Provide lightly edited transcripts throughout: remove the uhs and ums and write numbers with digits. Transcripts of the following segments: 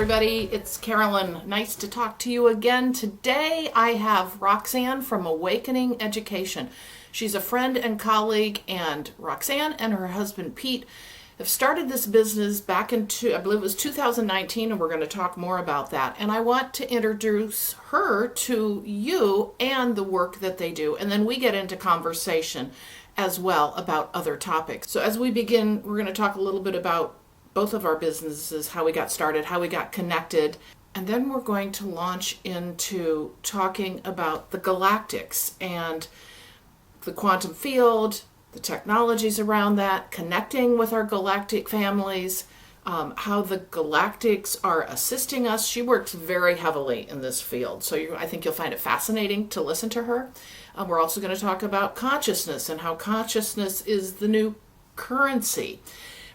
everybody. It's Carolyn. Nice to talk to you again. Today I have Roxanne from Awakening Education. She's a friend and colleague, and Roxanne and her husband Pete have started this business back in, I believe it was 2019, and we're going to talk more about that. And I want to introduce her to you and the work that they do, and then we get into conversation as well about other topics. So as we begin, we're going to talk a little bit about both of our businesses, how we got started, how we got connected, and then we're going to launch into talking about the galactics and the quantum field, the technologies around that, connecting with our galactic families, how the galactics are assisting us. She works very heavily in this field, so I think you'll find it fascinating to listen to her. We're also going to talk about consciousness and how consciousness is the new currency.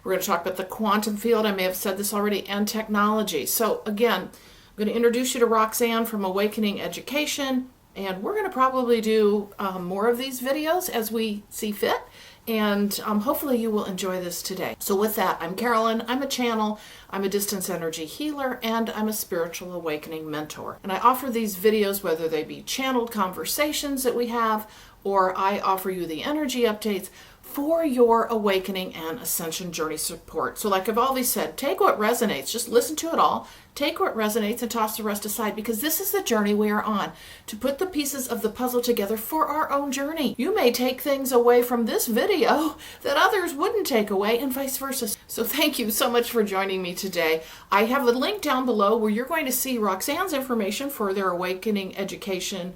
We're going to talk about the quantum field, I may have said this already, and technology. So again, I'm going to introduce you to Roxanne from Awakening Education, and we're going to probably do more of these videos as we see fit, and hopefully you will enjoy this today. So with that, I'm Carolyn, I'm a channel, I'm a distance energy healer, and I'm a spiritual awakening mentor. And I offer these videos, whether they be channeled conversations that we have, or I offer you the energy updates for your awakening and ascension journey support. So like I've always said, take what resonates, just listen to it all, take what resonates and toss the rest aside, because this is the journey we are on, to put the pieces of the puzzle together for our own journey. You may take things away from this video that others wouldn't take away, and vice versa. So thank you so much for joining me today. I have a link down below where you're going to see Roxanne's information for their Awakening Education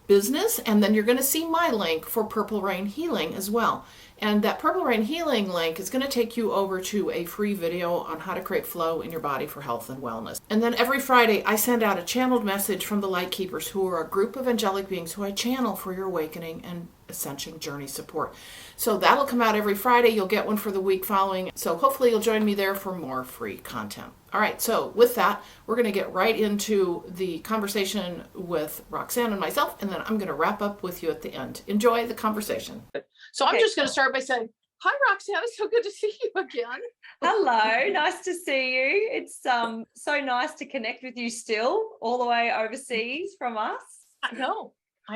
business, and then you're going to see my link for Purple Rain Healing as well. And that Purple Rain Healing link is going to take you over to a free video on how to create flow in your body for health and wellness. And then every Friday, I send out a channeled message from the Light Keepers, who are a group of angelic beings who I channel for your awakening and ascension journey support. So that'll come out every Friday. You'll get one for the week following. So hopefully you'll join me there for more free content. All right, so with that, we're going to get right into the conversation with Roxanne and myself, and then I'm going to wrap up with you at the end. Enjoy the conversation. So I'm just going to start by saying, hi, Roxanne. It's so good to see you again. Hello, nice to see you. It's so nice to connect with you still, all the way overseas from us. I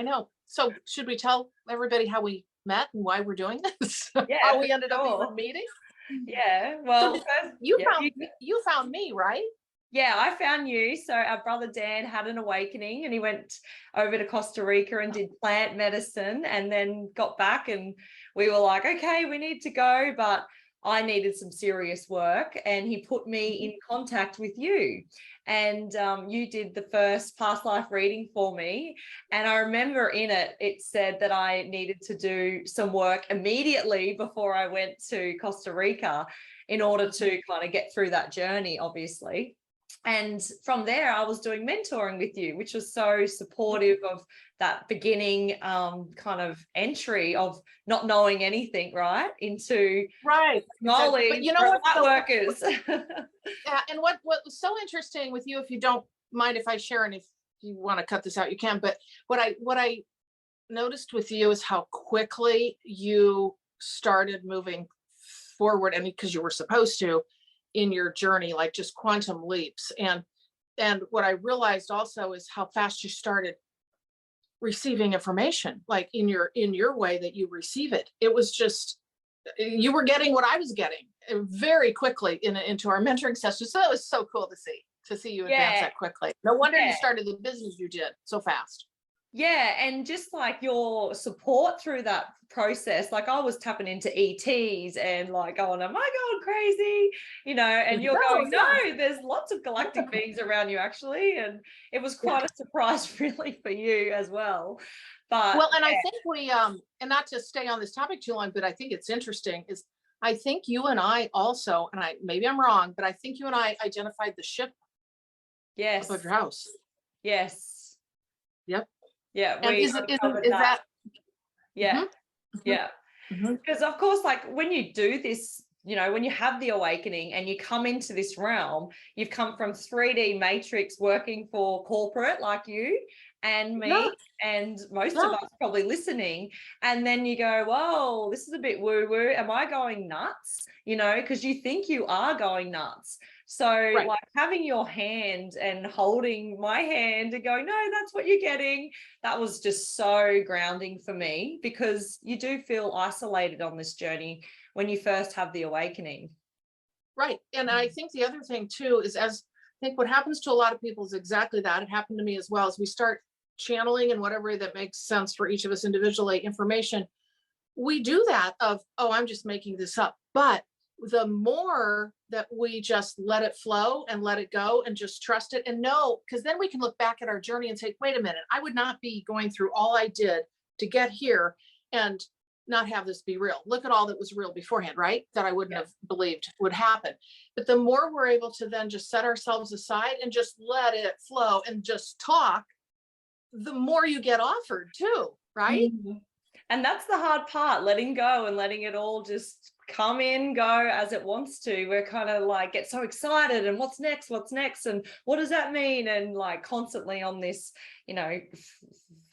know. So should we tell everybody how we met and why we're doing this? Yeah, how we ended up even meeting? Yeah, well, so you found me, right? Yeah, I found you. So our brother Dan had an awakening, and he went over to Costa Rica and did plant medicine, and then got back, and we were like, okay, we need to go, but I needed some serious work, and he put me in contact with you, and you did the first past life reading for me. And I remember in it, it said that I needed to do some work immediately before I went to Costa Rica in order to kind of get through that journey, obviously. And from there, I was doing mentoring with you, which was so supportive of that beginning kind of entry of not knowing anything, right, into knowledge. But you know what, workers. Yeah, and what was so interesting with you, if you don't mind if I share, and if you want to cut this out, you can. But what I noticed with you is how quickly you started moving forward, and because you were supposed to, in your journey, like just quantum leaps. And what I realized also is how fast you started receiving information, like in your way that you receive it. It was just, you were getting what I was getting very quickly into our mentoring session. So it was so cool to see you advance that quickly. No wonder you started the business you did so fast. Yeah, and just like your support through that process, like I was tapping into ETs and like going, am I going crazy? You know, and you're going, no, there's lots of galactic beings around you actually. And it was quite a surprise really for you as well. But well, and I think we, and not to stay on this topic too long, but I think it's interesting is I think you and I also, and maybe I'm wrong, but I think you and I identified the ship above your house. Yes. Yep. Yeah. And is that? Yeah. Mm-hmm. Yeah. Because of course, like when you do this, you know, when you have the awakening and you come into this realm, you've come from 3D matrix working for corporate like you, and me Yeah. and most of us probably listening. And then you go, whoa, this is a bit woo-woo. Am I going nuts? You know, because you think you are going nuts. So like having your hand and holding my hand and going, no, that's what you're getting. That was just so grounding for me, because you do feel isolated on this journey when you first have the awakening. Right. And I think the other thing too is, as I think what happens to a lot of people is exactly that. It happened to me as well. As we start channeling in whatever way that makes sense for each of us individually information, we do that of, oh, I'm just making this up. But the more that we just let it flow and let it go and just trust it and know, because then we can look back at our journey and say, wait a minute, I would not be going through all I did to get here and not have this be real. Look at all that was real beforehand, right? That I wouldn't have believed would happen. But the more we're able to then just set ourselves aside and just let it flow and just talk, the more you get offered too, right? Mm-hmm. And that's the hard part, letting go and letting it all just come in, go as it wants to. We're kind of like get so excited and what's next, and what does that mean? And like constantly on this, you know,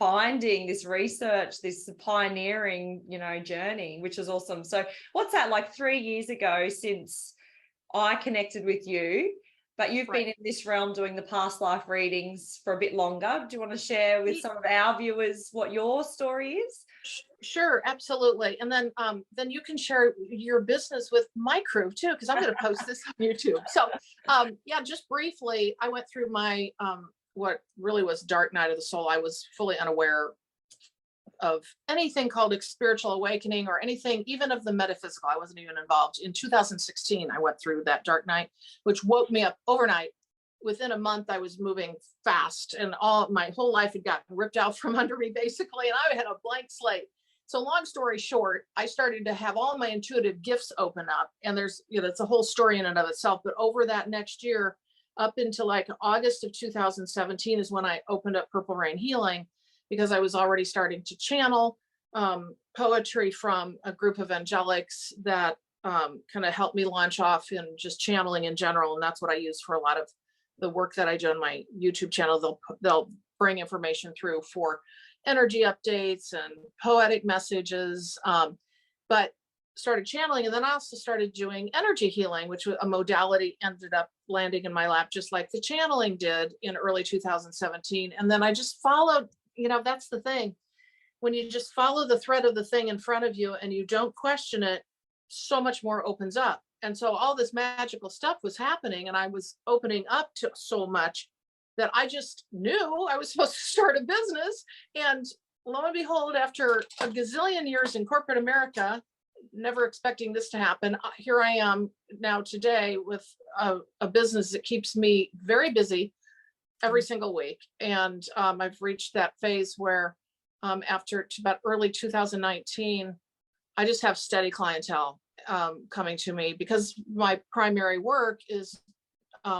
finding this research, this pioneering, you know, journey, which is awesome. So what's that, like 3 years ago since I connected with you, but you've been in this realm doing the past life readings for a bit longer. Do you want to share with some of our viewers what your story is? Sure, absolutely. And then you can share your business with my crew too, because I'm going to post this on YouTube. So yeah, just briefly, I went through my what really was dark night of the soul. I was fully unaware of anything called spiritual awakening or anything, even of the metaphysical. I wasn't even involved. In 2016, I went through that dark night, which woke me up overnight. Within a month, I was moving fast and all my whole life had gotten ripped out from under me basically. And I had a blank slate. So long story short, I started to have all my intuitive gifts open up, and there's, you know, it's a whole story in and of itself. But over that next year, up into like August of 2017 is when I opened up Purple Rain Healing, because I was already starting to channel poetry from a group of angelics that kind of helped me launch off in just channeling in general. And that's what I use for a lot of the work that I do on my YouTube channel. They'll bring information through for energy updates and poetic messages, but started channeling. And then I also started doing energy healing, which was a modality ended up landing in my lap, just like the channeling did in early 2017. And then I just followed, you know, that's the thing. When you just follow the thread of the thing in front of you and you don't question it, so much more opens up. And so all this magical stuff was happening and I was opening up to so much that I just knew I was supposed to start a business. And lo and behold, after a gazillion years in corporate America, never expecting this to happen, here I am now today with a business that keeps me very busy every single week. And I've reached that phase where after about early 2019, I just have steady clientele coming to me, because my primary work is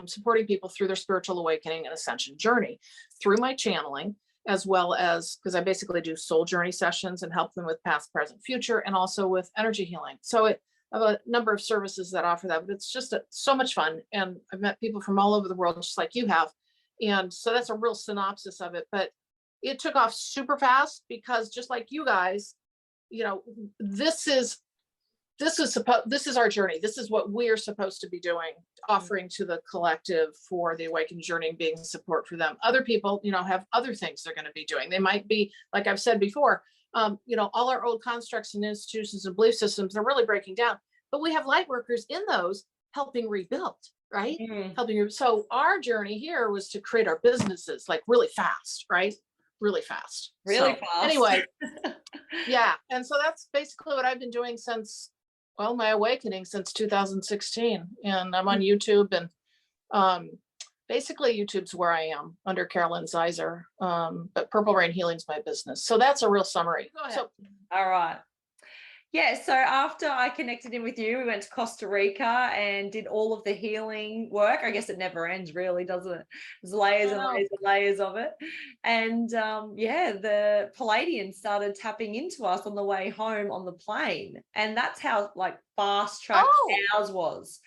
supporting people through their spiritual awakening and ascension journey through my channeling, as well as, because I basically do soul journey sessions and help them with past, present, future, and also with energy healing. So I have a number of services that offer that, but it's just so much fun. And I've met people from all over the world, just like you have. And so that's a real synopsis of it, but it took off super fast because just like you guys, you know, this is our journey. This is what we're supposed to be doing, offering to the collective for the awakened journey, being support for them. Other people, you know, have other things they're going to be doing. They might be, like I've said before, you know, all our old constructs and institutions and belief systems are really breaking down, but we have light workers in those helping rebuild, right? Helping. So our journey here was to create our businesses like really fast, right? Really fast. Fast. Anyway, yeah. And so that's basically what I've been doing since, well, my awakening since 2016. And I'm on YouTube, and basically YouTube's where I am under Carolyn Zaiser. But Purple Rain Healing's my business. So that's a real summary. Go ahead. So, all right. Yeah, so after I connected in with you, we went to Costa Rica and did all of the healing work. I guess it never ends, really, doesn't it? There's layers and layers and layers of it. And yeah, the Pleiadeans started tapping into us on the way home on the plane. And that's how like fast track ours was.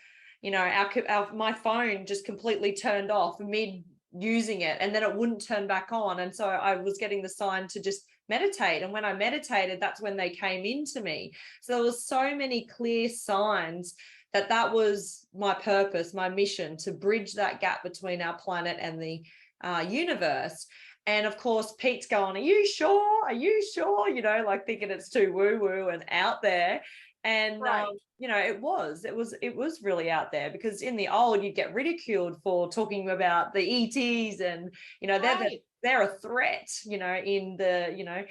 You know, my phone just completely turned off mid using it, and then it wouldn't turn back on. And so I was getting the sign to just meditate. And when I meditated, that's when they came into me. So there was so many clear signs that that was my purpose, my mission, to bridge that gap between our planet and the universe. And of course, Pete's going, are you sure? Are you sure? You know, like thinking it's too woo-woo and out there. And Right. you know, it was really out there, because in the old you'd get ridiculed for talking about the ETs, and you know, they're a threat, you know, in the, you know,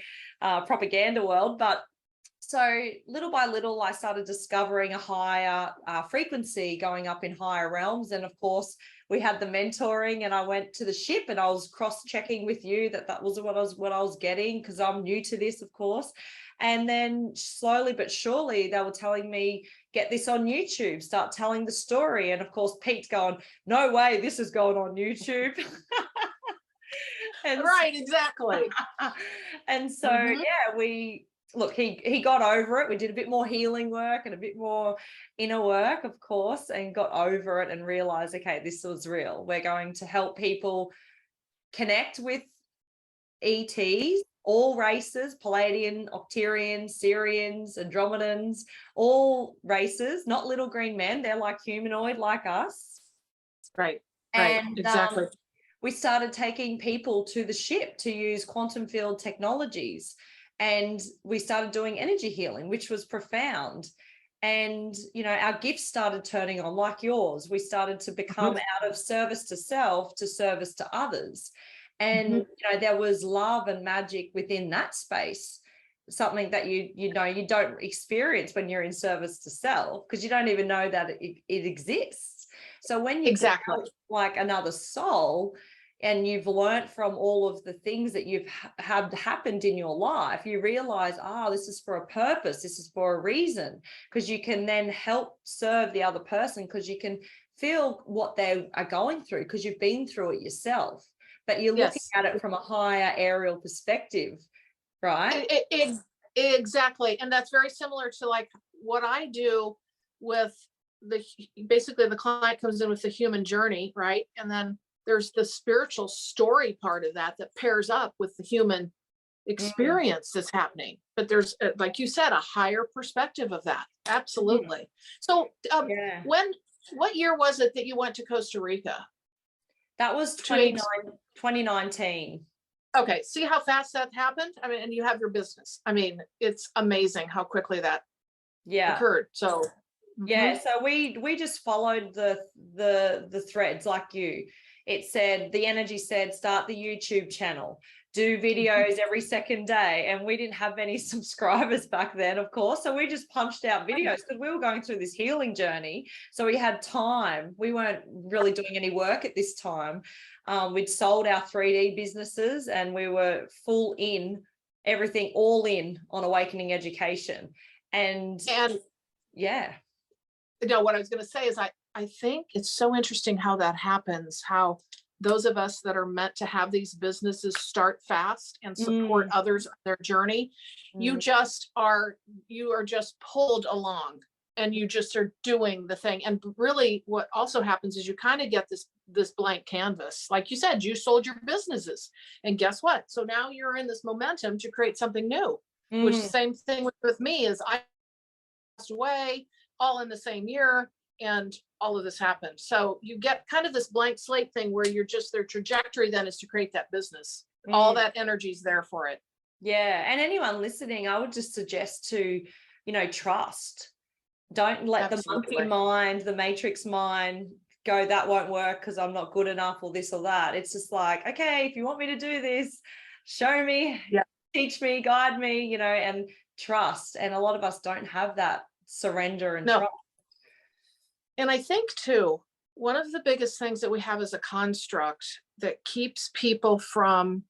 propaganda world. But so little by little, I started discovering a higher frequency, going up in higher realms. And of course, we had the mentoring, and I went to the ship, and I was cross-checking with you that that was what I was getting, because I'm new to this, of course. And then slowly but surely, they were telling me, get this on YouTube, start telling the story. And of course, Pete's going, no way, this is going on YouTube. And right, exactly. And so, yeah, he got over it. We did a bit more healing work and a bit more inner work, of course, and got over it and realized, okay, this was real. We're going to help people connect with ETs, all races, Pleiadean, Octarian, Syrians, Andromedans, all races, not little green men. They're like humanoid, like us. Right. And exactly. We started taking people to the ship to use quantum field technologies. And we started doing energy healing, which was profound. And, you know, our gifts started turning on, like yours. We started to become out of service to self to service to others. And, you know, there was love and magic within that space, something that you know, you don't experience when you're in service to self, because you don't even know that it exists. So when you exactly like another soul, and you've learned from all of the things that you've had happened in your life, you realize, this is for a purpose, this is for a reason, because you can then help serve the other person, because you can feel what they are going through, because you've been through it yourself, but you're looking at it from a higher aerial perspective, right? Exactly. And that's very similar to like what I do with basically the client comes in with the human journey, right? And then there's the spiritual story part of that pairs up with the human experience that's happening. But there's, like you said, a higher perspective of that. Absolutely. So what year was it that you went to Costa Rica? That was 2019. Okay. See how fast that happened? I mean, and you have your business. I mean, it's amazing how quickly that occurred. So so we just followed the threads like you. It said, the energy said, start the YouTube channel, do videos every second day. And we didn't have many subscribers back then, of course. So we just punched out videos, because we were going through this healing journey. So we had time. We weren't really doing any work at this time. We'd sold our 3D businesses, and we were full in, everything all in on awakening education. And yeah. No, what I was going to say is I think it's so interesting how that happens, how those of us that are meant to have these businesses start fast and support others on their journey, you are just pulled along, and you just are doing the thing. And really what also happens is you kind of get this blank canvas. Like you said, you sold your businesses, and guess what? So now you're in this momentum to create something new, which the same thing with me is I passed away all in the same year, and all of this happened. So you get kind of this blank slate thing where you're just, their trajectory then is to create that business. All that energy is there for it. Yeah. And anyone listening, I would just suggest to, you know, trust. Don't let the monkey mind, the matrix mind go, that won't work because I'm not good enough, or this or that. It's just like, okay, if you want me to do this, show me, teach me, guide me, you know, and trust. And a lot of us don't have that surrender and trust. And I think too, one of the biggest things that we have as a construct that keeps people from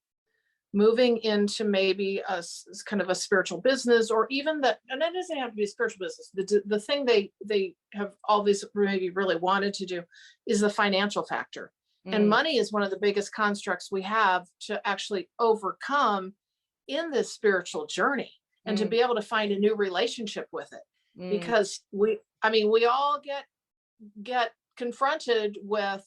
moving into maybe a kind of a spiritual business, or even that, and it doesn't have to be a spiritual business. The thing they have always maybe really wanted to do is the financial factor. And money is one of the biggest constructs we have to actually overcome in this spiritual journey, and to be able to find a new relationship with it. Because we all get confronted with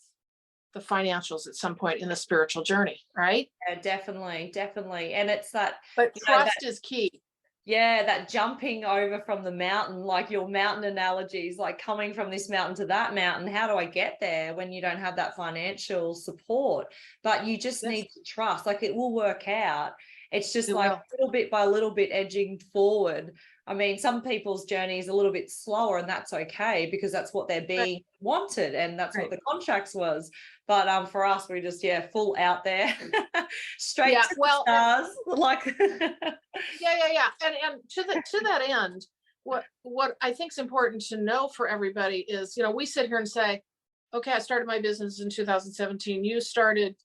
the financials at some point in the spiritual journey, right? Yeah, definitely. And it's that, But you know, trust is key. yeah, that jumping over from the mountain, like your mountain analogies, like coming from this mountain to that mountain. How do I get there when you don't have that financial support? But you just need to trust, like it will work out. It's just like little bit by little bit edging forward. I mean, some people's journey is a little bit slower, and that's okay because that's what they're being wanted and that's what the contracts was. But for us, we just full out there, straight to the stars. Like yeah. And to that end, what I think is important to know for everybody is, we sit here and say, okay, I started my business in 2017. You started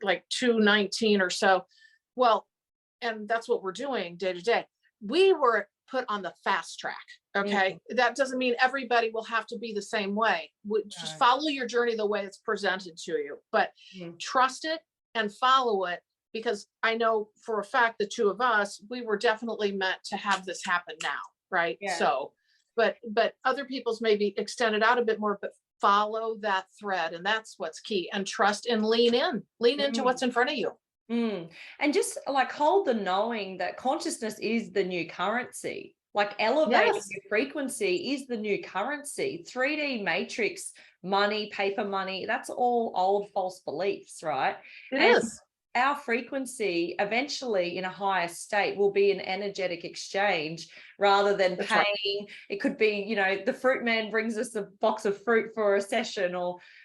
like 2019 or so. Well, and that's what we're doing day to day. We were put on the fast track. Okay. That doesn't mean everybody will have to be the same way. Just follow your journey the way it's presented to you, but trust it and follow it, because I know for a fact the two of us, we were definitely meant to have this happen now. Right. Yeah. So, but other people's maybe extend it out a bit more, but follow that thread. And that's what's key. And trust and lean into what's in front of you. And just like hold the knowing that consciousness is the new currency. Like elevating your frequency is the new currency. 3D matrix money, paper money, that's all old false beliefs, right? It is. Our frequency eventually in a higher state will be an energetic exchange rather than paying. Right. It could be, the fruit man brings us a box of fruit for a session,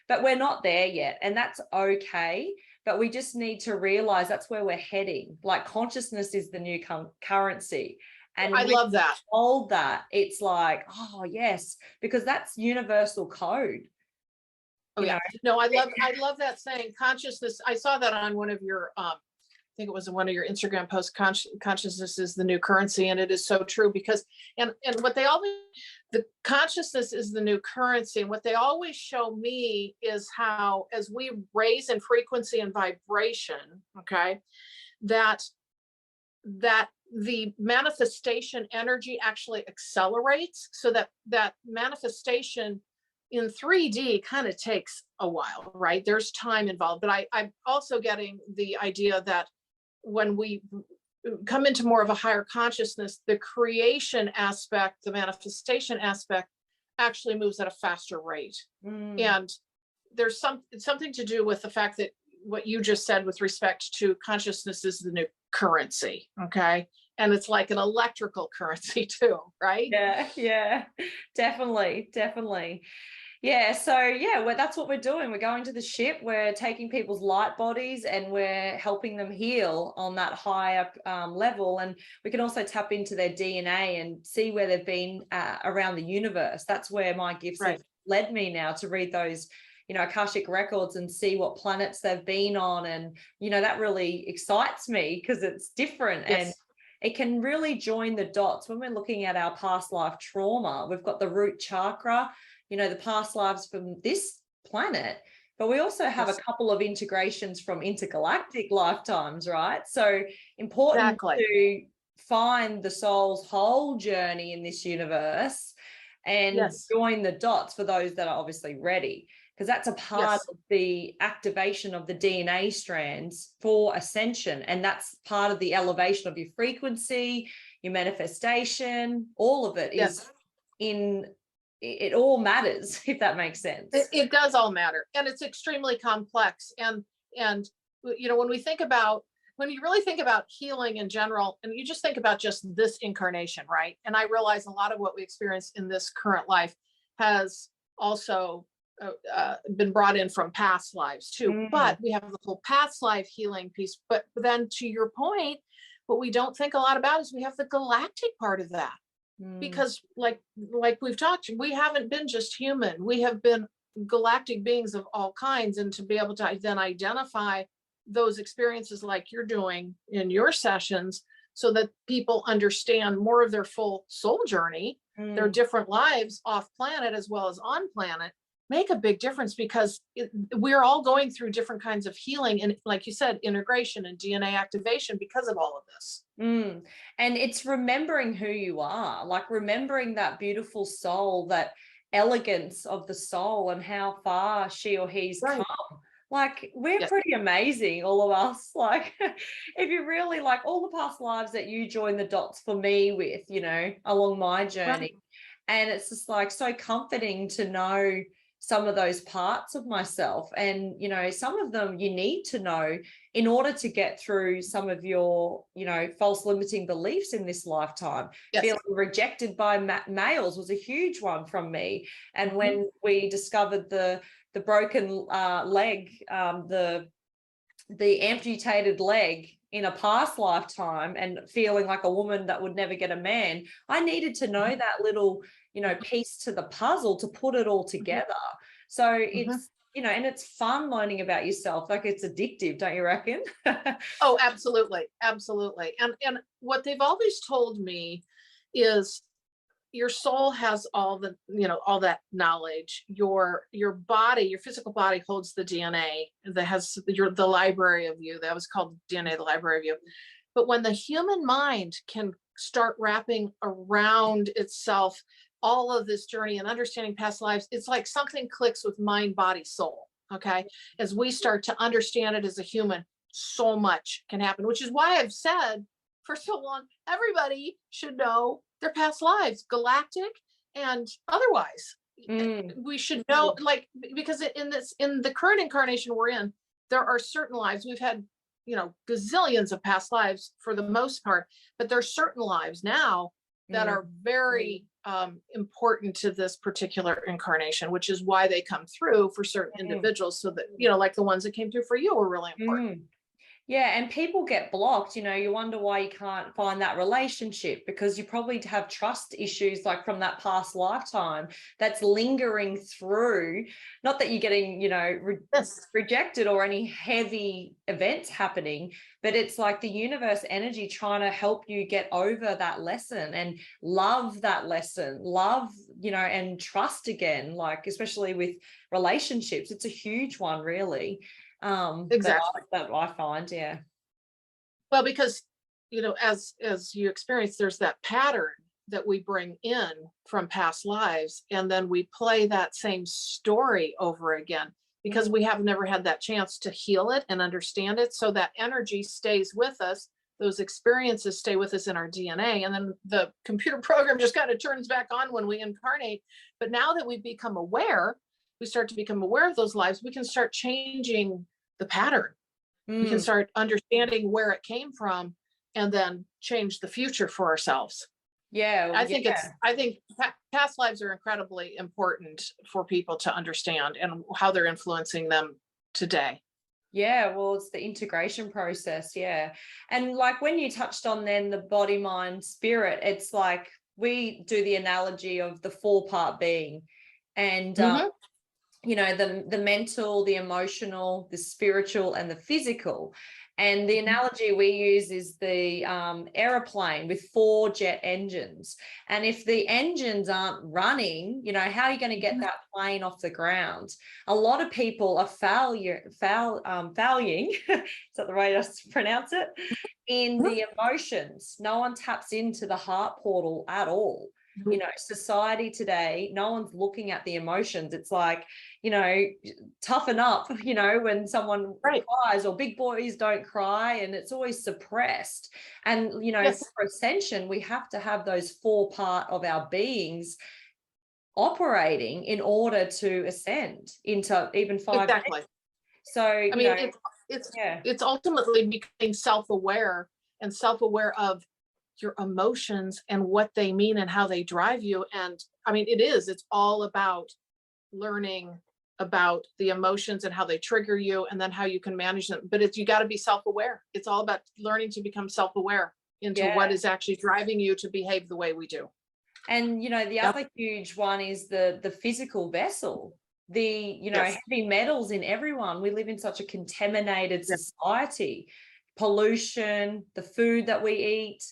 but we're not there yet. And that's okay. But we just need to realize that's where we're heading. Like consciousness is the new currency. And I love that. Hold that. It's like, oh yes, because that's universal code. Oh yeah. No, I love that saying, consciousness. I saw that on one of your, I think it was in one of your Instagram posts, consciousness is the new currency. And it is so true because, and what they always, the consciousness is the new currency. And what they always show me is how, as we raise in frequency and vibration, okay, that the manifestation energy actually accelerates, so that manifestation in 3D kind of takes a while, right? There's time involved, but I'm also getting the idea that when we come into more of a higher consciousness, the creation aspect, the manifestation aspect actually moves at a faster rate. And there's something to do with the fact that what you just said with respect to consciousness is the new currency, okay? And it's like an electrical currency too, right? Yeah, definitely. Yeah, so well, that's what we're doing. We're going to the ship, we're taking people's light bodies and we're helping them heal on that higher level. And we can also tap into their DNA and see where they've been around the universe. That's where my gifts have led me now, to read those Akashic records and see what planets they've been on. And, that really excites me because it's different. And it can really join the dots when we're looking at our past life trauma. We've got the root chakra, the past lives from this planet, but we also have a couple of integrations from intergalactic lifetimes, right? So important to find the soul's whole journey in this universe and join the dots for those that are obviously ready, because that's a part of the activation of the DNA strands for ascension. And that's part of the elevation of your frequency, your manifestation, all of it is it all matters, if that makes sense. It does all matter. And it's extremely complex. And when you really think about healing in general, and you just think about just this incarnation, right? And I realize a lot of what we experience in this current life has also been brought in from past lives too. But we have the whole past life healing piece. But then to your point, what we don't think a lot about is we have the galactic part of that. Because like we've talked, we haven't been just human. We have been galactic beings of all kinds. And to be able to then identify those experiences like you're doing in your sessions, so that people understand more of their full soul journey, their different lives off planet as well as on planet, make a big difference, because we're all going through different kinds of healing and, like you said, integration and DNA activation because of all of this. And it's remembering who you are, like remembering that beautiful soul that elegance of the soul and how far she or he's come. Like, we're pretty amazing, all of us. Like, if you really, like, all the past lives that you join the dots for me with, you know, along my journey. And it's just like so comforting to know some of those parts of myself. And, you know, some of them you need to know in order to get through some of your, you know, false limiting beliefs in this lifetime. Feeling rejected by males was a huge one from me. And when we discovered the broken leg, the amputated leg in a past lifetime, and feeling like a woman that would never get a man, I needed to know that little, you know, piece to the puzzle to put it all together. So it's, you know, and it's fun learning about yourself. Like, it's addictive, don't you reckon? Oh, absolutely. Absolutely. And what they've always told me is your soul has all the, you know, all that knowledge. Your body, your physical body holds the DNA that has the library of you. That was called DNA, the library of you. But when the human mind can start wrapping around itself all of this journey and understanding past lives, it's like something clicks with mind, body, soul. Okay. As we start to understand it as a human, so much can happen, which is why I've said for so long, everybody should know their past lives, galactic and otherwise. We should know, like, because in the current incarnation we're in, there are certain lives we've had, you know, gazillions of past lives for the most part, but there are certain lives now that are very important to this particular incarnation, which is why they come through for certain individuals. So that, you know, like the ones that came through for you were really important. Yeah, and people get blocked, you know, you wonder why you can't find that relationship, because you probably have trust issues like from that past lifetime that's lingering through. Not that you're getting, you know, rejected or any heavy events happening, but it's like the universe energy trying to help you get over that lesson and love that lesson, love, you know, and trust again, like especially with relationships. It's a huge one, really. Exactly. That I find, Well, because, you know, as you experience, there's that pattern that we bring in from past lives, and then we play that same story over again because we have never had that chance to heal it and understand it. So that energy stays with us. Those experiences stay with us in our DNA, and then the computer program just kind of turns back on when we incarnate. But now that we've become aware, we start to become aware of those lives, we can start changing the pattern. We can start understanding where it came from and then change the future for ourselves. I think past lives are incredibly important for people to understand and how they're influencing them today. Yeah, well, it's the integration process. Yeah. And like when you touched on then the body, mind, spirit, it's like we do the analogy of the 4-part being. And you know, the mental, the emotional, the spiritual, and the physical. And the analogy we use is the aeroplane with 4 jet engines. And if the engines aren't running, you know, how are you going to get that plane off the ground? A lot of people are failing, is that the way to pronounce it? In the emotions. No one taps into the heart portal at all. You know, society today, no one's looking at the emotions. It's like, you know, toughen up, you know, when someone cries, or big boys don't cry, and it's always suppressed. And, you know, for ascension, we have to have those 4-part of our beings operating in order to ascend into even 5. Exactly. So, I mean, it's ultimately becoming self-aware and self-aware of your emotions and what they mean and how they drive you. And I mean, it's all about learning about the emotions and how they trigger you, and then how you can manage them. But you got to be self-aware. It's all about learning to become self-aware into what is actually driving you to behave the way we do. And, you know, the other huge one is the physical vessel, the, you know, heavy metals in everyone. We live in such a contaminated society, pollution, the food that we eat,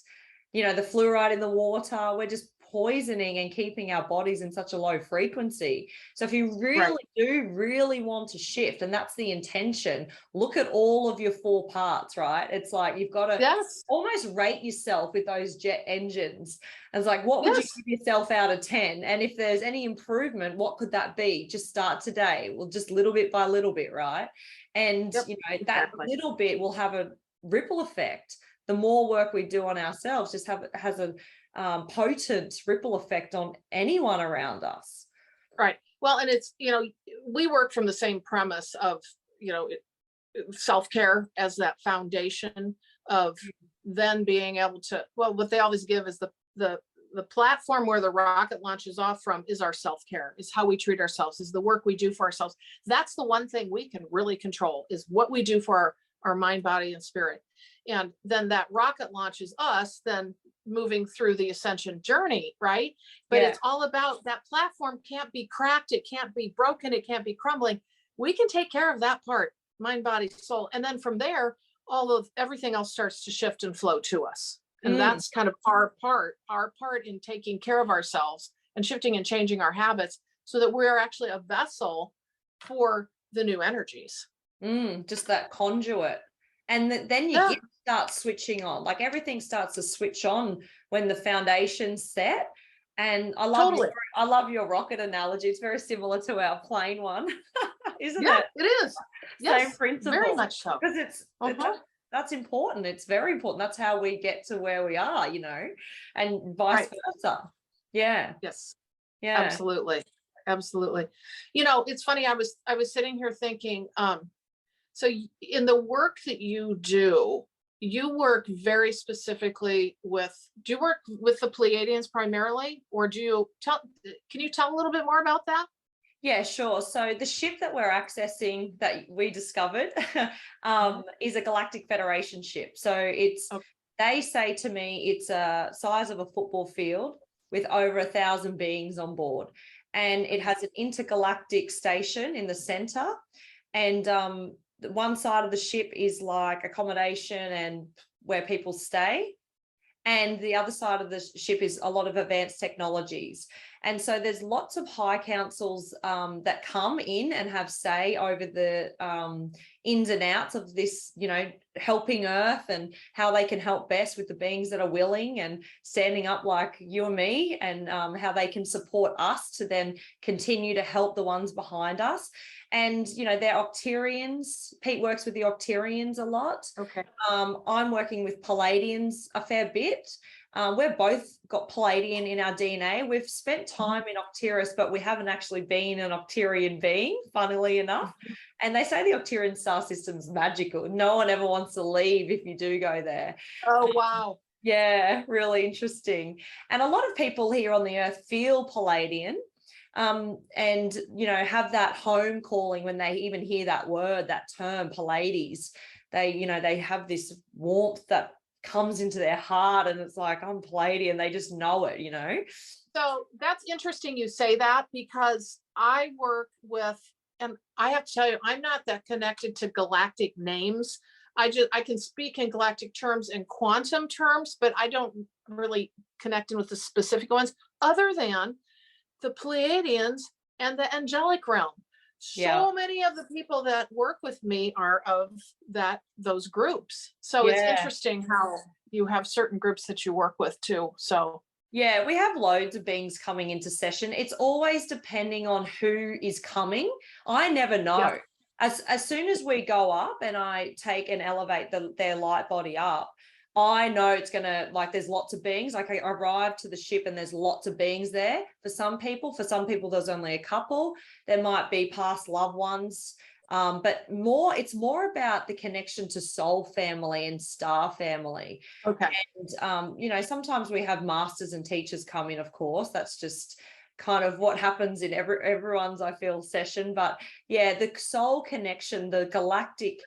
you know, the fluoride in the water. We're just poisoning and keeping our bodies in such a low frequency. So if you really want to shift, and that's the intention, look at all of your 4 parts, right? It's like you've got to almost rate yourself with those jet engines. And it's like, what would you give yourself out of 10? And if there's any improvement, what could that be? Just start today. Well, just little bit by little bit, right? And you know, that little bit will have a ripple effect. The more work we do on ourselves just has a potent ripple effect on anyone around us. Right. Well, and it's, you know, we work from the same premise of, you know, self-care as that foundation of then being able to, well, what they always give is the platform where the rocket launches off from is our self-care, is how we treat ourselves, is the work we do for ourselves. That's the one thing we can really control, is what we do for our mind, body, and spirit. And then that rocket launches us then moving through the ascension journey, right? But it's all about that platform can't be cracked, it can't be broken, it can't be crumbling. We can take care of that part, mind, body, soul. And then from there, everything else starts to shift and flow to us. And that's kind of our part in taking care of ourselves and shifting and changing our habits so that we're actually a vessel for the new energies. Just that conduit. And then you start switching on, like everything starts to switch on when the foundation's set. And I love your rocket analogy. It's very similar to our plane one, isn't it? It is. Same principle. Very much so. Because that's important. It's very important. That's how we get to where we are, you know, and vice versa. Yeah. Yes. Yeah. Absolutely. Absolutely. You know, it's funny. I was sitting here thinking, so in the work that you do, you work very specifically do you work with the Pleiadians primarily, or can you tell a little bit more about that? Yeah, sure. So the ship that we're accessing that we discovered is a Galactic Federation ship. So they say to me, it's a size of a football field with over 1,000 beings on board. And it has an intergalactic station in the center. And one side of the ship is like accommodation and where people stay. And the other side of the ship is a lot of advanced technologies. And so there's lots of high councils that come in and have say over the ins and outs of this, you know, helping Earth and how they can help best with the beings that are willing and standing up like you and me, and how they can support us to then continue to help the ones behind us. And, you know, they're Octarians. Pete works with the Octarians a lot. Okay. I'm working with Pleiadians a fair bit. We've both got Pleiadian in our DNA. We've spent time in Octarus, but we haven't actually been an Octarian being, funnily enough. And they say the Octarian star system's magical. No one ever wants to leave if you do go there. Oh, wow. Yeah, really interesting. And a lot of people here on the Earth feel Pleiadian. And, you know, have that home calling when they even hear that word, that term, Pleiades. They have this warmth that comes into their heart, and it's like, I'm Pleiadian. They just know it, you know. So that's interesting you say that, because I work with, and I have to tell you, I'm not that connected to galactic names. I can speak in galactic terms and quantum terms, but I don't really connect in with the specific ones, other than the Pleiadians and the angelic realm. So many of the people that work with me are of those groups. So it's interesting how you have certain groups that you work with too. So yeah, we have loads of beings coming into session. It's always depending on who is coming. I never know. Yeah. As soon as we go up and I take and elevate their light body up, I know it's going to, like, there's lots of beings. Like, I arrive to the ship and there's lots of beings there. For some people, there's only a couple. There might be past loved ones. But it's more about the connection to soul family and star family. Okay. And, you know, sometimes we have masters and teachers come in, of course. That's just kind of what happens in everyone's, I feel, session. But yeah, the soul connection, the galactic,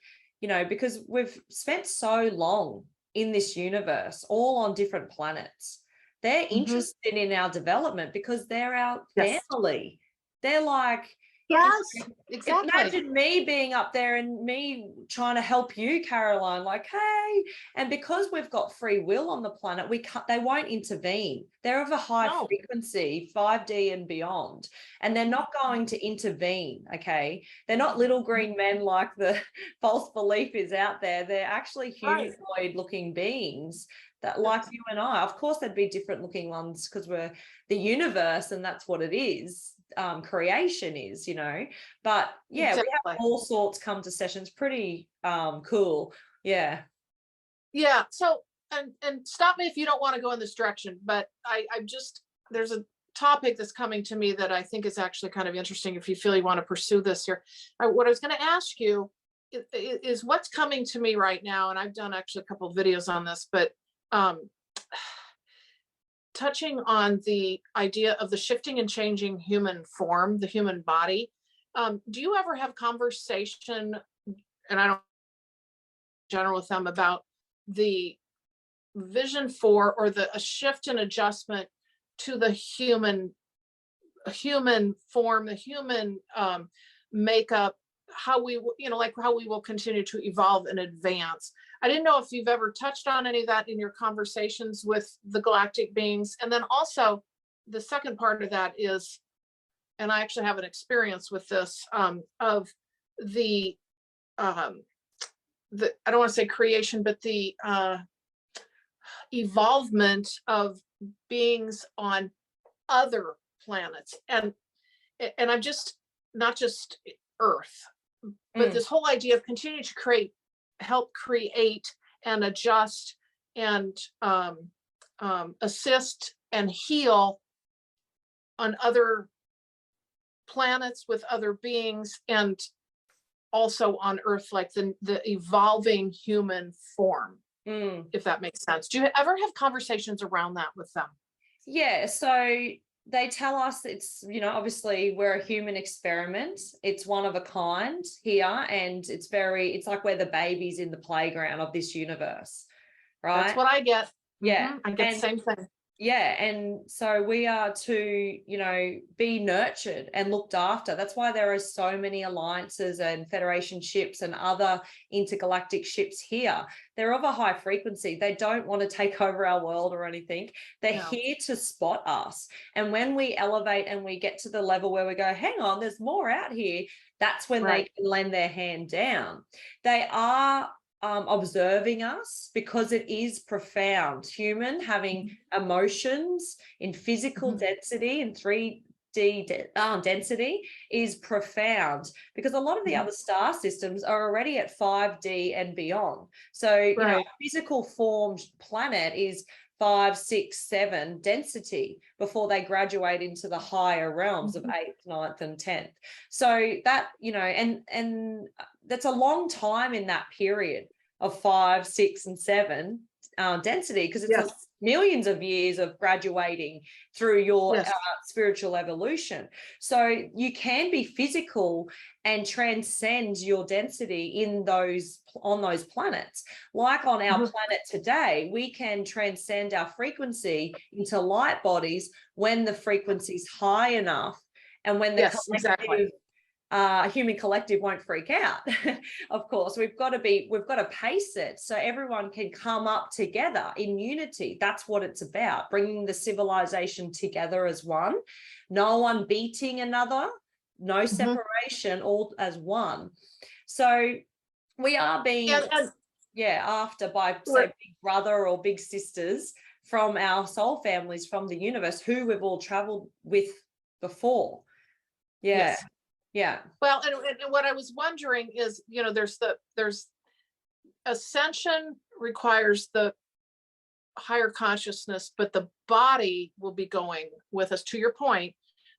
you know, because we've spent so long in this universe, all on different planets. They're interested in our development because they're our family. They're like, yes, exactly. Imagine me being up there and me trying to help you, Caroline, like, hey. And because we've got free will on the planet, they won't intervene. They're of a high No. frequency, 5D and beyond, and they're not going to intervene, okay? They're not little green men like the false belief is out there. They're actually humanoid looking beings that, like you and I, of course there'd be different looking ones because we're the universe and that's what it is. Creation is, you know, but yeah, Exactly. we have all sorts come to sessions. Pretty cool. Yeah. So and stop me if you don't want to go in this direction, but I'm just, there's a topic that's coming to me that I think is actually kind of interesting if you feel you want to pursue this here. What I was going to ask you is what's coming to me right now, and I've done actually a couple of videos on this, but touching on the idea of the shifting and changing human form, the human body. Do you ever have conversation, and I don't general with them, about the vision for, or a shift and adjustment to the human form, the human makeup, how we, you know, like how we will continue to evolve and advance? I didn't know if you've ever touched on any of that in your conversations with the galactic beings. And then also the second part of that is, and I actually have an experience with this, of the I don't want to say creation, but the evolvement of beings on other planets. And I'm just, not just Earth, but this whole idea of continuing to help create and adjust and assist and heal on other planets with other beings, and also on Earth, like the evolving human form, if that makes sense. Do you ever have conversations around that with them? Yeah, so they tell us it's, you know, obviously we're a human experiment. It's one of a kind here, and it's like we're the babies in the playground of this universe, right? That's what I get. Yeah. I get the same thing. Yeah, and so we are to, you know, be nurtured and looked after. That's why there are so many alliances and Federation ships and other intergalactic ships here. They're of a high frequency. They don't want to take over our world or anything. They're here to spot us. And when we elevate and we get to the level where we go, hang on, there's more out here, that's when they can lend their hand down. They are observing us because it is profound. Human having emotions in physical density and 3D density is profound, because a lot of the other star systems are already at 5D and beyond. So, you know, a physical formed planet is 5, 6, 7 density before they graduate into the higher realms of 8th, 9th, and 10th. So that, you know, and that's a long time in that period of 5, 6, and 7 density, because it's millions of years of graduating through your spiritual evolution. So you can be physical and transcend your density in on those planets. Like on our planet today, we can transcend our frequency into light bodies when the frequency is high enough, and when the collective human collective won't freak out. Of course, we've got to pace it so everyone can come up together in unity. That's what it's about, bringing the civilization together as one, no one beating another, no separation, all as one. So we are being after by, say, big brother or big sisters from our soul families from the universe who we've all traveled with before. Yeah. Well, and what I was wondering is, you know, there's ascension requires the higher consciousness, but the body will be going with us, to your point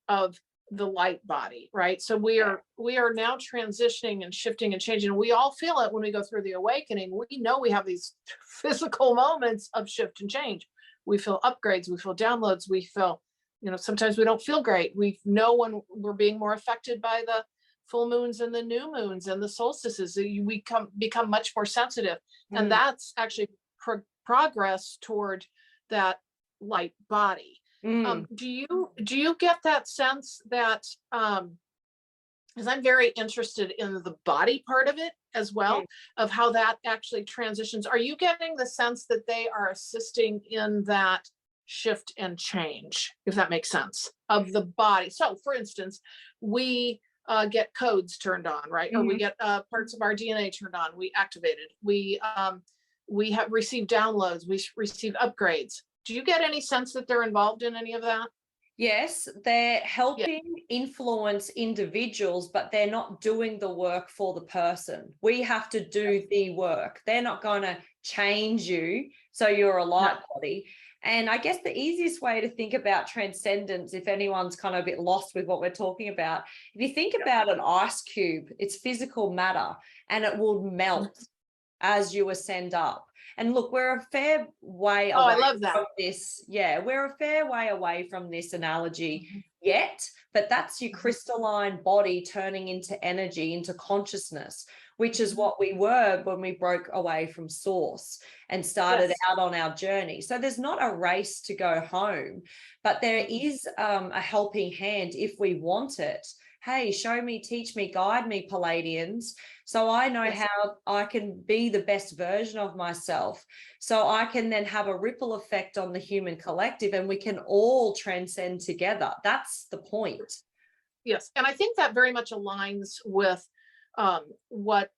of the light body, right? So we are now transitioning and shifting and changing. We all feel it when we go through the awakening. We know we have these physical moments of shift and change. We feel upgrades, we feel downloads, we feel, you know, sometimes we don't feel great. We know when we're being more affected by the full moons and the new moons and the solstices. We become much more sensitive. And that's actually progress toward that light body. Do you get that sense that, because I'm very interested in the body part of it as well, of how that actually transitions. Are you getting the sense that they are assisting in that shift and change, if that makes sense, of the body. So for instance, we get codes turned on, right? Or we get parts of our DNA turned on, we activated, we have received downloads, we receive upgrades. Do you get any sense that they're involved in any of that? Yes, they're helping influence individuals, but they're not doing the work for the person. We have to do the work. They're not going to change you so you're a light body. And I guess the easiest way to think about transcendence, if anyone's kind of a bit lost with what we're talking about, if you think about an ice cube, it's physical matter and it will melt as you ascend up. And look, we're a fair way away I love that. from this. Yeah, we're a fair way away from this analogy yet, but that's your crystalline body turning into energy, into consciousness, which is what we were when we broke away from source and started out on our journey. So there's not a race to go home, but there is a helping hand if we want it. Hey, show me, teach me, guide me, Pleiadians, so I know how I can be the best version of myself. So I can then have a ripple effect on the human collective and we can all transcend together. That's the point. Yes. And I think that very much aligns with what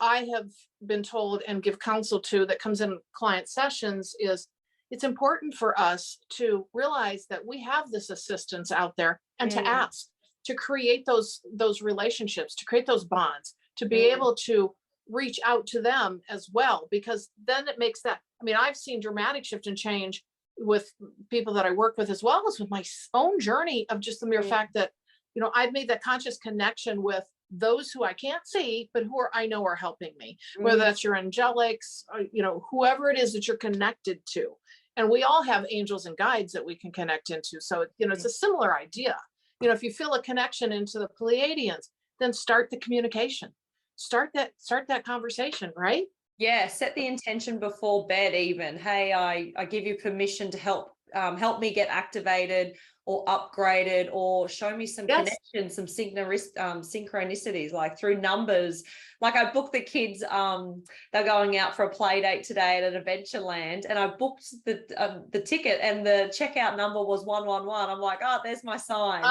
I have been told and give counsel to that comes in client sessions is it's important for us to realize that we have this assistance out there and to ask, to create those relationships, to create those bonds, to be able to reach out to them as well, because then it makes that, I mean, I've seen dramatic shift and change with people that I work with, as well as with my own journey of just the mere fact that, you know, I've made that conscious connection with those who I can't see, but who I know are helping me, whether that's your angelics, or, you know, whoever it is that you're connected to. And we all have angels and guides that we can connect into. So, you know, it's a similar idea. You know, if you feel a connection into the Pleiadians, then start the communication, start that conversation, right? Yeah, set the intention before bed even. Hey, I give you permission to help me get activated or upgraded, or show me some connections, some synchronicities, like through numbers. Like I booked the kids, they're going out for a play date today at an Adventureland, and I booked the ticket and the checkout number was 111. I'm like, oh, there's my sign.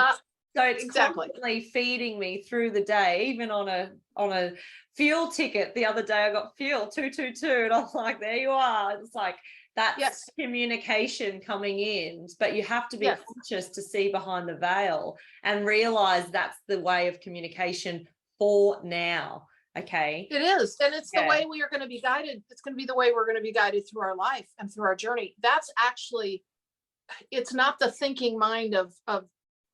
So it's constantly feeding me through the day, even on a fuel ticket. The other day I got fuel 222, and I'm like, there you are. It's like that's communication coming in, but you have to be conscious to see behind the veil and realize that's the way of communication for now. Okay. It is. And it's the way we are going to be guided. It's going to be the way we're going to be guided through our life and through our journey. That's actually, it's not the thinking mind of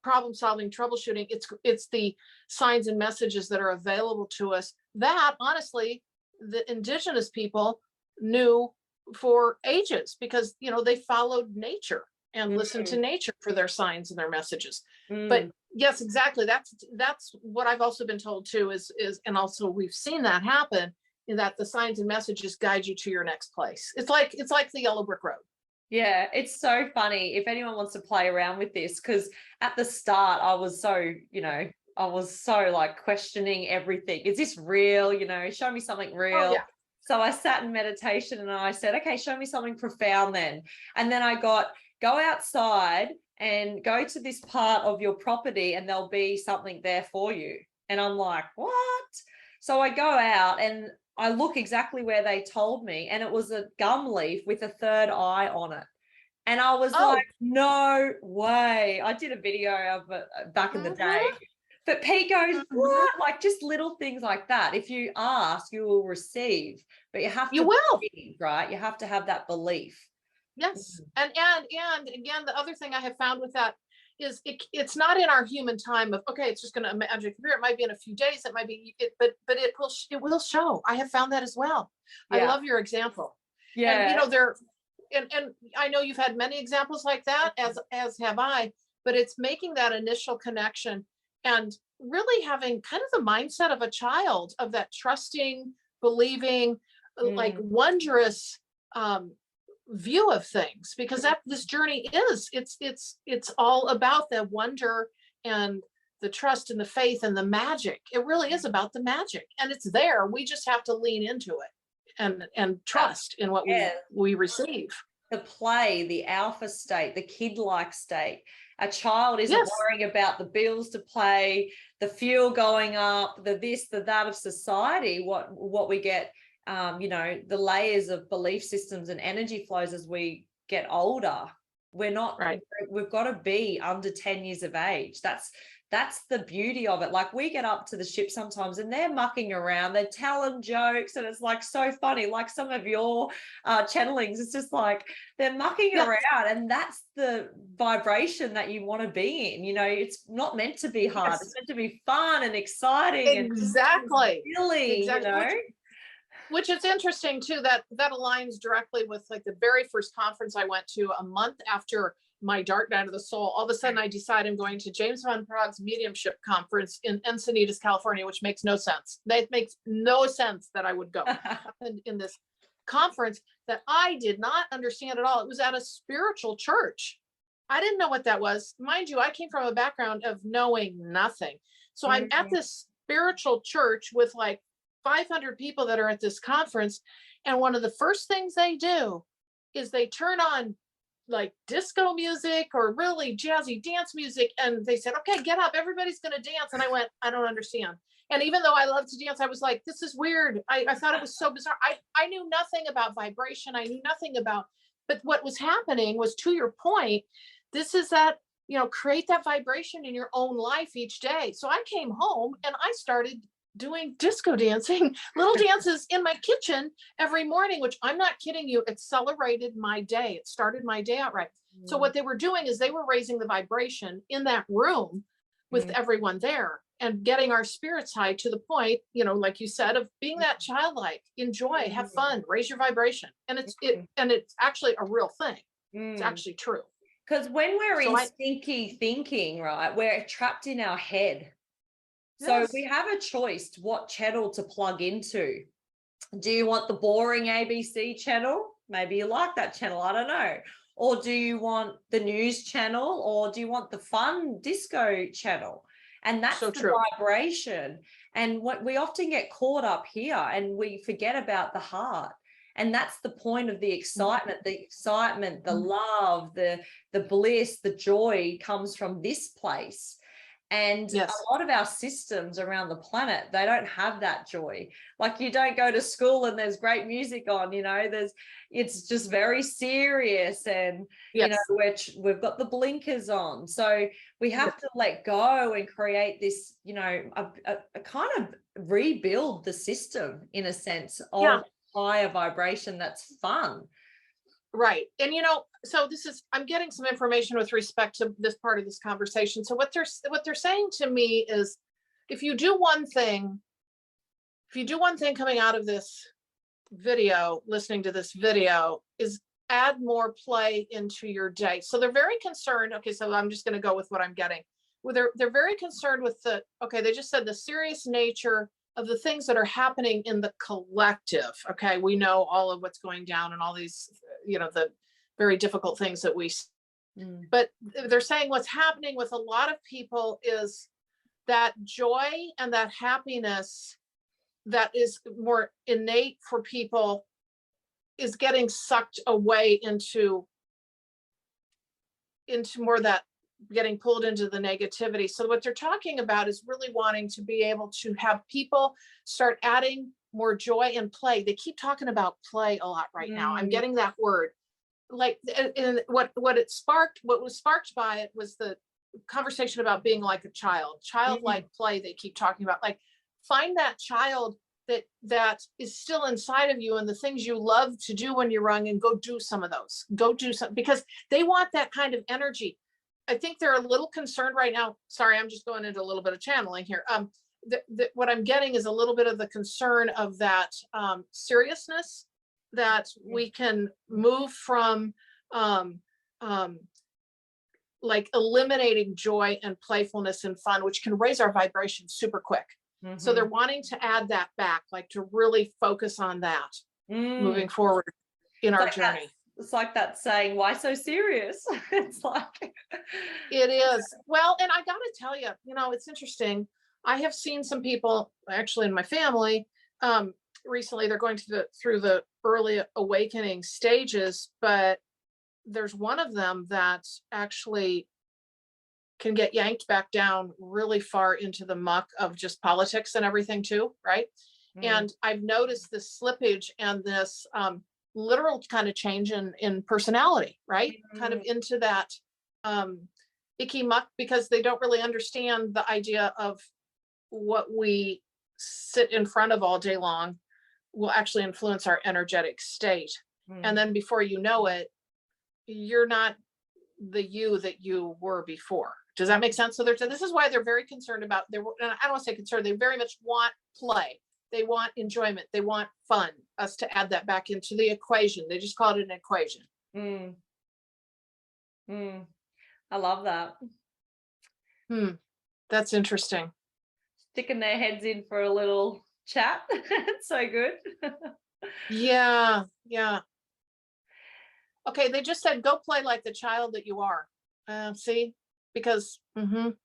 problem solving, troubleshooting. It's the signs and messages that are available to us that honestly, the indigenous people knew for ages, because, you know, they followed nature and listened to nature for their signs and their messages. But yes, exactly. That's what I've also been told too, is, and also we've seen that happen, in that the signs and messages guide you to your next place. It's like the yellow brick road. Yeah, it's so funny if anyone wants to play around with this, because at the start I was so, like questioning everything. Is this real? You know, show me something real. Oh, yeah. So I sat in meditation and I said, okay, show me something profound then. And then I got, go outside and go to this part of your property and there'll be something there for you. And I'm like, what? So I go out and I look exactly where they told me, and it was a gum leaf with a third eye on it. And I was like, no way. I did a video of it back in the day. But Pete goes, what? Like just little things like that. If you ask, you will receive. But you have to believe, right? You have to have that belief. Yes. And again, the other thing I have found with that is it's not in our human time of, okay, it's just going to magically appear. It might be in a few days. It might be, but it will show. I have found that as well. I love your example. Yeah. And, you know, and I know you've had many examples like that, as have I, but it's making that initial connection and really having kind of the mindset of a child, of that trusting, believing, like wondrous view of things, because that this journey is, it's all about the wonder and the trust and the faith and the magic. It really is about the magic, and it's there. We just have to lean into it and trust in what we receive. the play, the alpha state, the kid-like state. A child isn't Yes. worrying about the bills to pay, the fuel going up, the this, the that of society. What we get, the layers of belief systems and energy flows as we get older. We're not Right. We've got to be under 10 years of age. That's the beauty of it. Like, we get up to the ship sometimes and they're mucking around, they're telling jokes, and it's like so funny. Like some of your channelings, it's just like they're mucking around, and that's the vibration that you want to be in. It's not meant to be hard. Yes. It's meant to be fun and exciting. Exactly. And silly, Exactly. Which is interesting too, that aligns directly with like the very first conference I went to a month after my Dark Night of the Soul. All of a sudden I decide I'm going to James Van Prague's mediumship conference in Encinitas, California, which makes no sense. That makes no sense that I would go in this conference that I did not understand at all. It was at a spiritual church. I didn't know what that was. Mind you, I came from a background of knowing nothing. So I'm at this spiritual church with like 500 people that are at this conference. And one of the first things they do is they turn on like disco music or really jazzy dance music. And they said, okay, get up. Everybody's going to dance. And I went, I don't understand. And even though I love to dance, I was like, this is weird. I thought it was so bizarre. I knew nothing about vibration. I knew nothing about, but what was happening was, to your point, this is that, create that vibration in your own life each day. So I came home and I started doing disco dancing, little dances in my kitchen every morning, which, I'm not kidding you, accelerated my day. It started my day out right. So what they were doing is they were raising the vibration in that room with everyone there and getting our spirits high, to the point, like you said, of being that childlike, enjoy, have fun, raise your vibration. And it's actually a real thing. It's actually true. Because when we're in stinky thinking, right, we're trapped in our head. So we have a choice what channel to plug into. Do you want the boring ABC channel? Maybe you like that channel, I don't know. Or do you want the news channel, or do you want the fun disco channel? And that's so the vibration. And what we often get caught up here and we forget about the heart. And that's the point of the excitement, the love, the bliss, the joy comes from this place. And a lot of our systems around the planet, they don't have that joy. Like, you don't go to school and there's great music on, it's just very serious, and we've got the blinkers on. So we have to let go and create this, a kind of rebuild the system in a sense of higher vibration that's fun. Right. And, so I'm getting some information with respect to this part of this conversation. So what they're saying to me is, if you do one thing coming out of this video, listening to this video, is add more play into your day. So they're very concerned. Okay. So I'm just going to go with what I'm getting. Well, they're very concerned with they just said the serious nature of the things that are happening in the collective. Okay. We know all of what's going down and all these, the very difficult things that we see. But they're saying what's happening with a lot of people is that joy and that happiness that is more innate for people is getting sucked away into more that getting pulled into the negativity. So what they're talking about is really wanting to be able to have people start adding more joy and play. They keep talking about play a lot right now. I'm getting that word. Like, and what was sparked by it was the conversation about being like a childlike play. They keep talking about, like, find that child that is still inside of you and the things you love to do when you're young, and go do some of those. Go do something, because they want that kind of energy. I think they're a little concerned right now. Sorry, I'm just going into a little bit of channeling here. What I'm getting is a little bit of the concern of that seriousness, that we can move from like eliminating joy and playfulness and fun, which can raise our vibration super quick. So they're wanting to add that back, like to really focus on that moving forward in our journey. It's like that saying, why so serious? It's like, it is. Well, and I got to tell you, it's interesting. I have seen some people actually in my family recently. They're going through the early awakening stages, but there's one of them that actually can get yanked back down really far into the muck of just politics and everything too, right? And I've noticed this slippage and this literal kind of change in personality, right? Kind of into that icky muck, because they don't really understand the idea of what we sit in front of all day long will actually influence our energetic state. And then before you know it, you're not the you that you were before. Does that make sense? So this is why they're very concerned about and I don't want to say concerned, they very much want play. They want enjoyment. They want fun, us to add that back into the equation. They just call it an equation. I love that. That's interesting. Sticking their heads in for a little chat. It's so good. Yeah. Okay, they just said, go play like the child that you are. See, because, and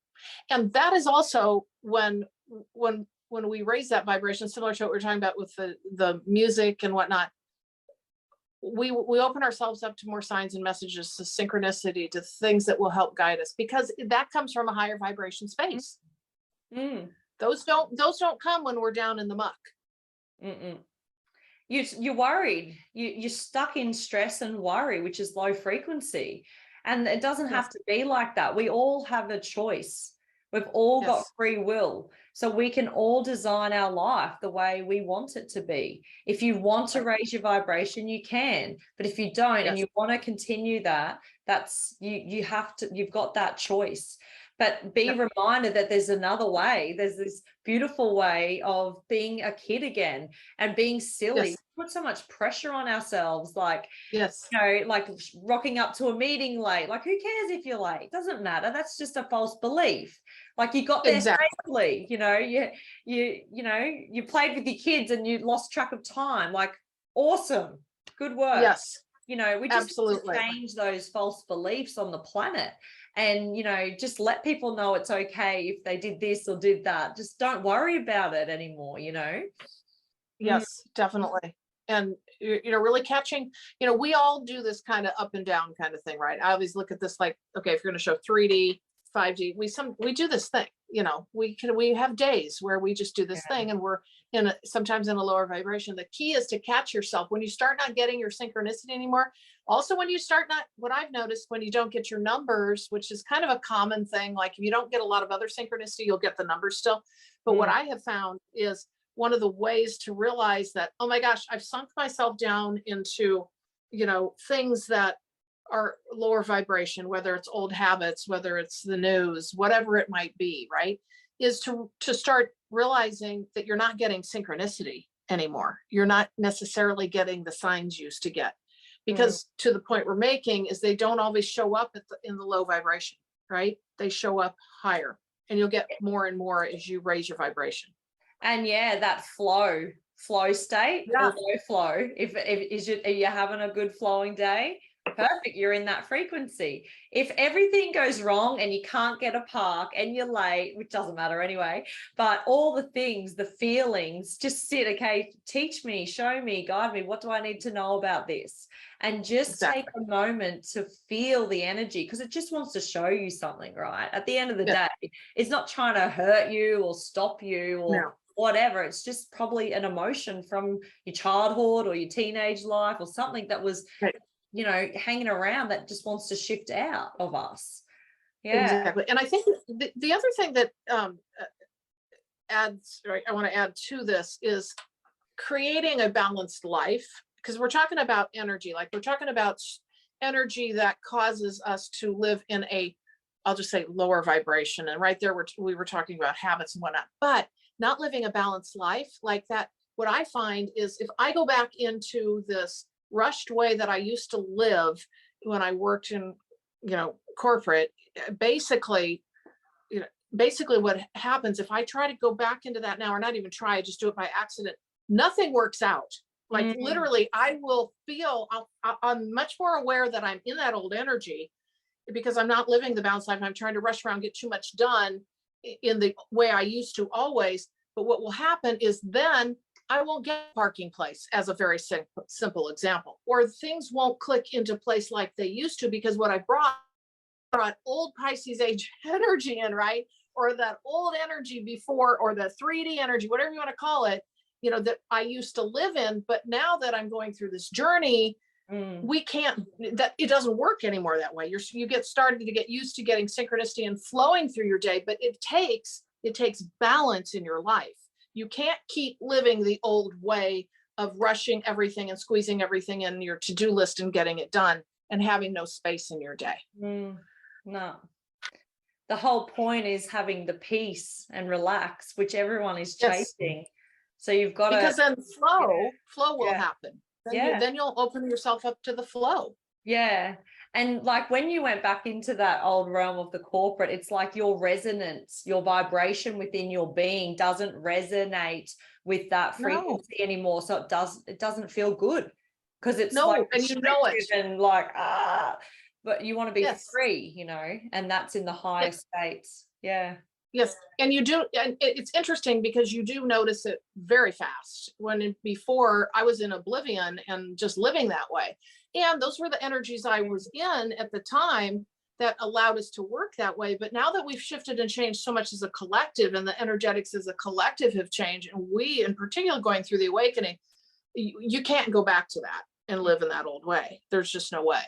that is also when we raise that vibration, similar to what we're talking about with the music and whatnot, we open ourselves up to more signs and messages, to synchronicity, to things that will help guide us, because that comes from a higher vibration space. Those don't come when we're down in the muck. You're worried. You're stuck in stress and worry, which is low frequency. And it doesn't have to be like that. We all have a choice. We've all got free will. So we can all design our life the way we want it to be. If you want to raise your vibration, you can. But if you don't and you want to continue that, that's you've got that choice. But be reminded that there's another way. There's this beautiful way of being a kid again and being silly. We put so much pressure on ourselves, like, like rocking up to a meeting late. Like, who cares if you're late? Doesn't matter. That's just a false belief. Like, you got there safely, you played with your kids and you lost track of time. Like, awesome. Good work. We just have to change those false beliefs on the planet. And, just let people know it's okay if they did this or did that. Just don't worry about it anymore, Yes, definitely. And, really catching, we all do this kind of up and down kind of thing, right? I always look at this like, okay, if you're going to show 3D, 5D, we do this thing, we have days where we just do this thing, and we're sometimes in a lower vibration. The key is to catch yourself when you start not getting your synchronicity anymore. Also, when you start what I've noticed, when you don't get your numbers, which is kind of a common thing, like if you don't get a lot of other synchronicity, you'll get the numbers still. But what I have found is one of the ways to realize that, oh my gosh, I've sunk myself down into, things that are lower vibration, whether it's old habits, whether it's the news, whatever it might be, right? Is to start realizing that you're not getting synchronicity anymore. You're not necessarily getting the signs you used to get, because to the point we're making is they don't always show up in the low vibration, right? They show up higher, and you'll get more and more as you raise your vibration. And that flow state, or low flow. Are you having a good flowing day? Perfect. You're in that frequency. If everything goes wrong and you can't get a park and you're late, which doesn't matter anyway, but all the things, the feelings, just sit, okay, teach me, show me, guide me. What do I need to know about this? And just take a moment to feel the energy, because it just wants to show you something, right? At the end of the day, it's not trying to hurt you or stop you or whatever. It's just probably an emotion from your childhood or your teenage life or something that was hanging around that just wants to shift out of us. Exactly. And I think the other thing that I want to add to this is creating a balanced life, because we're talking about energy, like we're talking about energy that causes us to live in I'll just say lower vibration. And right there, we were talking about habits and whatnot, but not living a balanced life like that. What I find is if I go back into this rushed way that I used to live when I worked in, corporate, basically what happens if I try to go back into that now, or not even try, I just do it by accident, nothing works out. Like literally, I will feel, I'm much more aware that I'm in that old energy, because I'm not living the balanced life. I'm trying to rush around, get too much done in the way I used to always. But what will happen is then I won't get a parking place, as a very simple example, or things won't click into place like they used to, because what I brought old Pisces age energy in, right? Or that old energy before, or the 3D energy, whatever you want to call it, that I used to live in. But now that I'm going through this journey, we can't, that it doesn't work anymore that way. You get started to get used to getting synchronicity and flowing through your day, but it takes balance in your life. You can't keep living the old way of rushing everything and squeezing everything in your to-do list and getting it done and having no space in your day. No. The whole point is having the peace and relax, which everyone is chasing. Yes. So you've got because then flow will happen. Then you'll open yourself up to the flow. Yeah. And like when you went back into that old realm of the corporate, it's like your resonance, your vibration within your being doesn't resonate with that frequency anymore. So it doesn't feel good, because it's like, and you know it, and like, but you want to be free, and that's in the higher states. Yeah. Yes. And you do. And it's interesting because you do notice it very fast. Before I was in oblivion and just living that way. And those were the energies I was in at the time that allowed us to work that way. But now that we've shifted and changed so much as a collective, and the energetics as a collective have changed, and we in particular going through the awakening, you can't go back to that and live in that old way. There's just no way.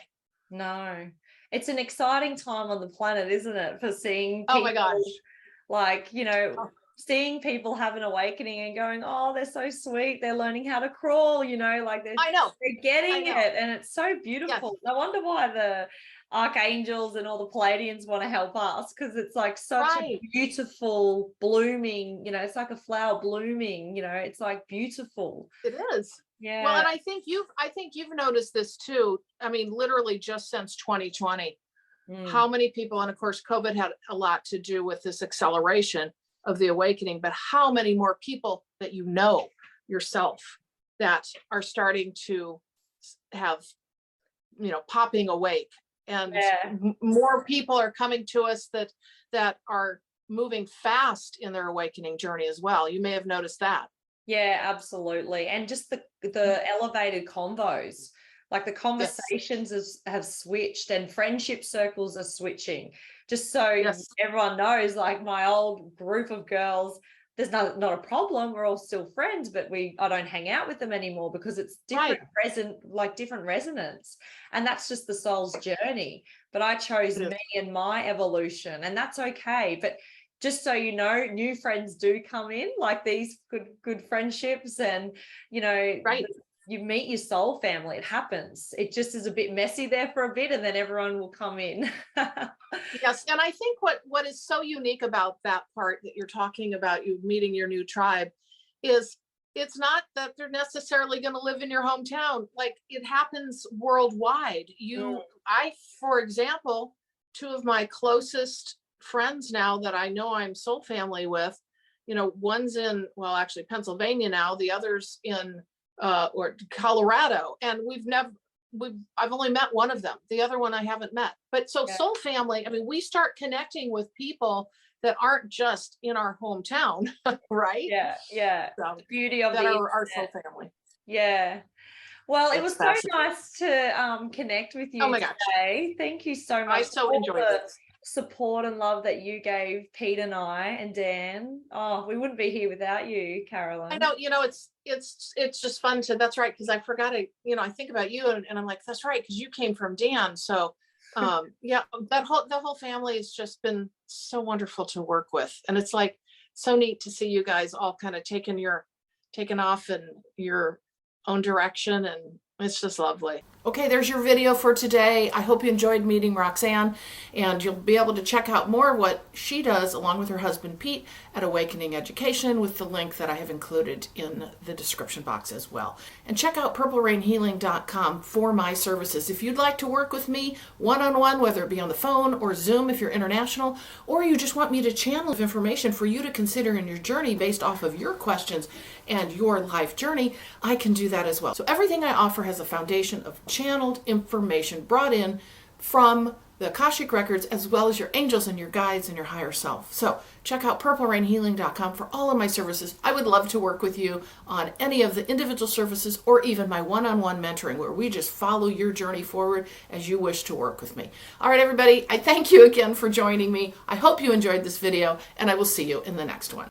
No. It's an exciting time on the planet, isn't it? For seeing people, oh my gosh, like, seeing people have an awakening and going, oh, they're so sweet, they're learning how to crawl, like they're getting it, and it's so beautiful. No wonder why the archangels and all the Pleiadians want to help us, because it's like such a beautiful blooming, it's like a flower blooming, it's like beautiful. It is. Yeah. Well, and I think you've noticed this too. I mean, literally just since 2020, how many people, and of course COVID had a lot to do with this acceleration of the awakening, but how many more people that yourself that are starting to have, popping awake, and more people are coming to us that are moving fast in their awakening journey as well. You may have noticed that. Yeah, absolutely. And just the elevated convos, like the conversations have switched, and friendship circles are switching. Just so everyone knows, like my old group of girls, there's not a problem. We're all still friends, but I don't hang out with them anymore because it's different different resonance. And that's just the soul's journey. But I chose me and my evolution, and that's okay. But just so you know, new friends do come in, like these good friendships, and you meet your soul family. It happens. It just is a bit messy there for a bit, and then everyone will come in. Yes. And I think what is so unique about that part that you're talking about, you meeting your new tribe, is it's not that they're necessarily going to live in your hometown. Like, it happens worldwide. For example, two of my closest friends now that I know I'm soul family with, one's in, actually Pennsylvania now, the other's in or Colorado, and I've only met one of them. The other one I haven't met. But soul family, I mean, we start connecting with people that aren't just in our hometown, right? Yeah. So, the beauty of that are our soul family. Yeah. Well, it was so nice to connect with you today. Thank you so much. I so enjoyed it. Support and love that you gave Pete and I and Dan. Oh, we wouldn't be here without you, Carolyn. I know, it's just fun to, that's right, because I forgot I think about you, and I'm like, that's right, because you came from Dan. So the whole family has just been so wonderful to work with. And it's like so neat to see you guys all kind of taking off in your own direction, and it's just lovely. Okay, there's your video for today. I hope you enjoyed meeting Roxanne, and you'll be able to check out more of what she does along with her husband Pete at Awakening Education with the link that I have included in the description box as well. And check out purplerainhealing.com for my services. If you'd like to work with me one-on-one, whether it be on the phone or Zoom if you're international, or you just want me to channel information for you to consider in your journey based off of your questions and your life journey, I can do that as well. So everything I offer has a foundation of channeled information brought in from the Akashic Records, as well as your angels and your guides and your higher self. So check out purplerainhealing.com for all of my services. I would love to work with you on any of the individual services or even my one-on-one mentoring, where we just follow your journey forward as you wish to work with me. All right, everybody, I thank you again for joining me. I hope you enjoyed this video, and I will see you in the next one.